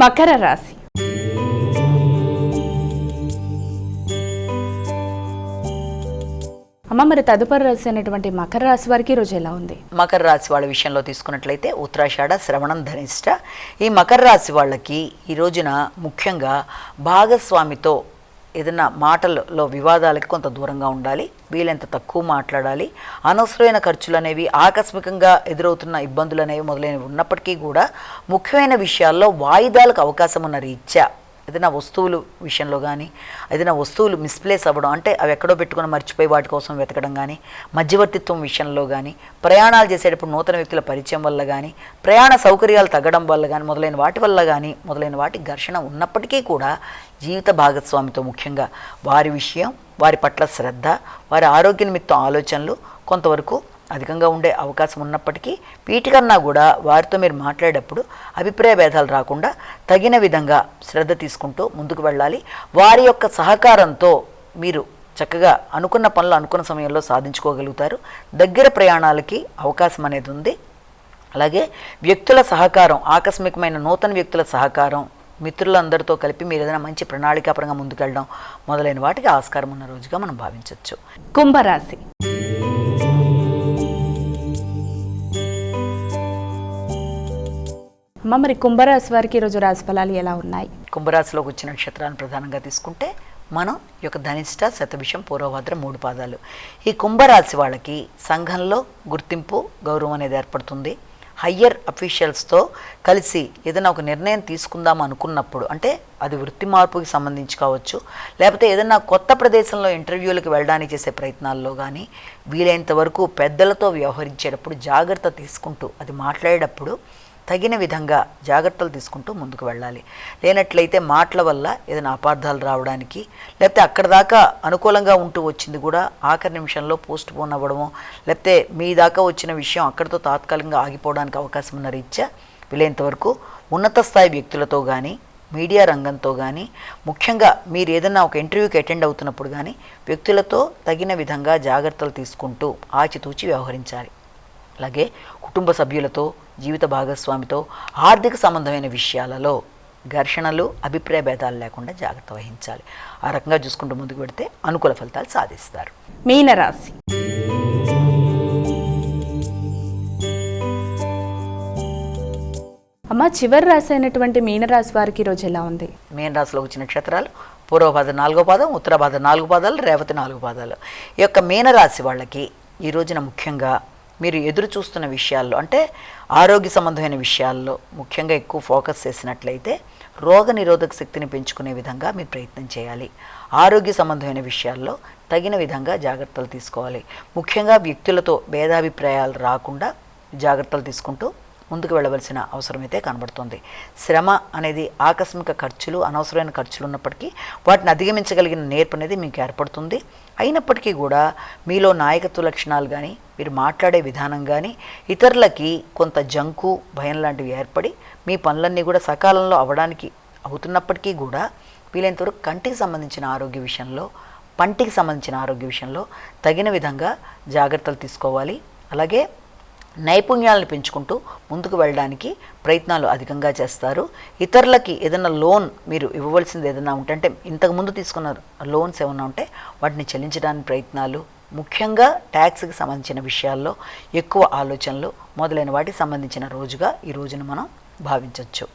మకర రాశి. అమ్మ, మరి తదుపరి రాశి అయినటువంటి మకర రాశి వారికి ఈరోజు ఎలా ఉంది? మకర రాశి వాళ్ళ విషయంలో తీసుకున్నట్లయితే ఉత్తరాషాఢ, శ్రవణం, ధనిష్ట ఈ మకర రాశి వాళ్ళకి ఈ రోజున ముఖ్యంగా భాగస్వామితో ఏదైనా మాటలలో వివాదాలకి కొంత దూరంగా ఉండాలి. వీలెంత తక్కువ మాట్లాడాలి. అనవసరమైన ఖర్చులు అనేవి, ఆకస్మికంగా ఎదురవుతున్న ఇబ్బందులు అనేవి మొదలైనవి ఉన్నప్పటికీ కూడా ముఖ్యమైన విషయాల్లో వాయిదాలకు అవకాశం ఉన్న రీత్యా ఏదైనా వస్తువులు విషయంలో కానీ, ఏదైనా వస్తువులు మిస్ప్లేస్ అవ్వడం, అంటే అవి ఎక్కడో పెట్టుకుని మర్చిపోయి వాటి కోసం వెతకడం కానీ, మధ్యవర్తిత్వం విషయంలో కానీ, ప్రయాణాలు చేసేటప్పుడు నూతన వ్యక్తుల పరిచయం వల్ల కానీ, ప్రయాణ సౌకర్యాలు తగ్గడం వల్ల కానీ, మొదలైన వాటి వల్ల కానీ, మొదలైన వాటి ఘర్షణ ఉన్నప్పటికీ కూడా జీవిత భాగస్వామితో ముఖ్యంగా వారి విషయం, వారి పట్ల శ్రద్ధ, వారి ఆరోగ్య నిమిత్తం ఆలోచనలు కొంతవరకు అధికంగా ఉండే అవకాశం ఉన్నప్పటికీ వీటికన్నా కూడా వారితో మీరు మాట్లాడేటప్పుడు అభిప్రాయ భేదాలు రాకుండా తగిన విధంగా శ్రద్ధ తీసుకుంటూ ముందుకు వెళ్ళాలి. వారి యొక్క సహకారంతో మీరు చక్కగా అనుకున్న పనులు అనుకున్న సమయంలో సాధించుకోగలుగుతారు. దగ్గర ప్రయాణాలకి అవకాశం అనేది ఉంది. అలాగే వ్యక్తుల సహకారం, ఆకస్మికమైన నూతన వ్యక్తుల సహకారం, మిత్రులందరితో కలిపి మీరు ఏదైనా మంచి ప్రణాళికాపరంగా ముందుకెళ్ళడం మొదలైన వాటికి ఆస్కారం ఉన్న రోజుగా మనం భావించవచ్చు. కుంభరాశి. అమ్మ, మరి కుంభరాశి వారికి ఈరోజు రాశి ఫలాలు ఎలా ఉన్నాయి? కుంభరాశిలోకి వచ్చిన నక్షత్రాలను ప్రధానంగా తీసుకుంటే మనం ఈ యొక్క ధనిష్ట, శతభిషం, పూర్వభద్ర 3 పాదాలు. ఈ కుంభరాశి వాళ్ళకి సంఘంలో గుర్తింపు, గౌరవం అనేది ఏర్పడుతుంది. హయ్యర్ అఫీషియల్స్తో కలిసి ఏదైనా ఒక నిర్ణయం తీసుకుందాం అనుకున్నప్పుడు, అంటే అది వృత్తి మార్పుకి సంబంధించి కావచ్చు, లేకపోతే ఏదైనా కొత్త ప్రదేశంలో ఇంటర్వ్యూలకు వెళ్ళడానికి చేసే ప్రయత్నాల్లో కానీ, వీలైనంత వరకు పెద్దలతో వ్యవహరించేటప్పుడు జాగ్రత్త తీసుకుంటూ అది మాట్లాడేటప్పుడు తగిన విధంగా జాగ్రత్తలు తీసుకుంటూ ముందుకు వెళ్ళాలి. లేనట్లయితే మాటల వల్ల ఏదైనా అపార్థాలు రావడానికి, లేకపోతే అక్కడ దాకా అనుకూలంగా ఉంటూ వచ్చింది కూడా ఆఖరి నిమిషంలో పోస్ట్ పోన్ అవ్వడము, లేకపోతే మీ దాకా వచ్చిన విషయం అక్కడితో తాత్కాలికంగా ఆగిపోవడానికి అవకాశం ఉన్న రీత్యా వీలైనంతవరకు ఉన్నత స్థాయి వ్యక్తులతో కానీ, మీడియా రంగంతో కానీ, ముఖ్యంగా మీరు ఏదైనా ఒక ఇంటర్వ్యూకి అటెండ్ అవుతున్నప్పుడు కానీ వ్యక్తులతో తగిన విధంగా జాగ్రత్తలు తీసుకుంటూ ఆచితూచి వ్యవహరించాలి. అలాగే కుటుంబ సభ్యులతో, జీవిత భాగస్వామితో ఆర్థిక సంబంధమైన విషయాలలో ఘర్షణలు, అభిప్రాయ భేదాలు లేకుండా జాగ్రత్త వహించాలి. ఆ రకంగా చూసుకుంటూ ముందుకు పెడితే అనుకూల ఫలితాలు సాధిస్తారు. మీనరాశి. అమ్మ, చివరి రాశి అయినటువంటి మీనరాశి వారికి ఈరోజు ఎలా ఉంది? మీనరాశిలో వచ్చిన నక్షత్రాలు పూర్వభాద్ర 4వ పాదం, ఉత్తరభాద్ర 4 పాదాలు, రేవతి 4 పాదాలు. ఈ యొక్క మీనరాశి వాళ్ళకి ఈ రోజున ముఖ్యంగా మీరు ఎదురు చూస్తున్న విషయాల్లో, అంటే ఆరోగ్య సంబంధమైన విషయాల్లో ముఖ్యంగా ఎక్కువ ఫోకస్ చేసినట్లయితే రోగ నిరోధక శక్తిని పెంచుకునే విధంగా మీరు ప్రయత్నం చేయాలి. ఆరోగ్య సంబంధమైన విషయాల్లో తగిన విధంగా జాగ్రత్తలు తీసుకోవాలి. ముఖ్యంగా వ్యక్తులతో భేదాభిప్రాయాలు రాకుండా జాగ్రత్తలు తీసుకుంటూ ముందుకు వెళ్ళవలసిన అవసరం అయితే కనబడుతుంది. శ్రమ అనేది ఆకస్మిక ఖర్చులు, అనవసరమైన ఖర్చులు ఉన్నప్పటికీ వాటిని అధిగమించగలిగిన నేర్పు అనేది మీకు ఏర్పడుతుంది. అయినప్పటికీ కూడా మీలో నాయకత్వ లక్షణాలు కానీ, మీరు మాట్లాడే విధానం కానీ ఇతరులకి కొంత జంకు, భయం లాంటివి ఏర్పడి మీ పనులన్నీ కూడా సకాలంలో అవ్వడానికి అవుతున్నప్పటికీ కూడా వీలైనంతవరకు కంటికి సంబంధించిన ఆరోగ్య విషయంలో, పంటికి సంబంధించిన ఆరోగ్య విషయంలో తగిన విధంగా జాగ్రత్తలు తీసుకోవాలి. అలాగే నైపుణ్యాలను పెంచుకుంటూ ముందుకు వెళ్ళడానికి ప్రయత్నాలు అధికంగా చేస్తారు. ఇతరులకి ఏదైనా లోన్ మీరు ఇవ్వవలసింది ఏదైనా ఉంటే, అంటే ఇంతకుముందు తీసుకున్న లోన్స్ ఏమైనా ఉంటే వాటిని చెల్లించడానికి ప్రయత్నాలు, ముఖ్యంగా ట్యాక్స్కి సంబంధించిన విషయాల్లో ఎక్కువ ఆలోచనలు మొదలైన వాటికి సంబంధించిన రోజుగా ఈ రోజును మనం భావించవచ్చు.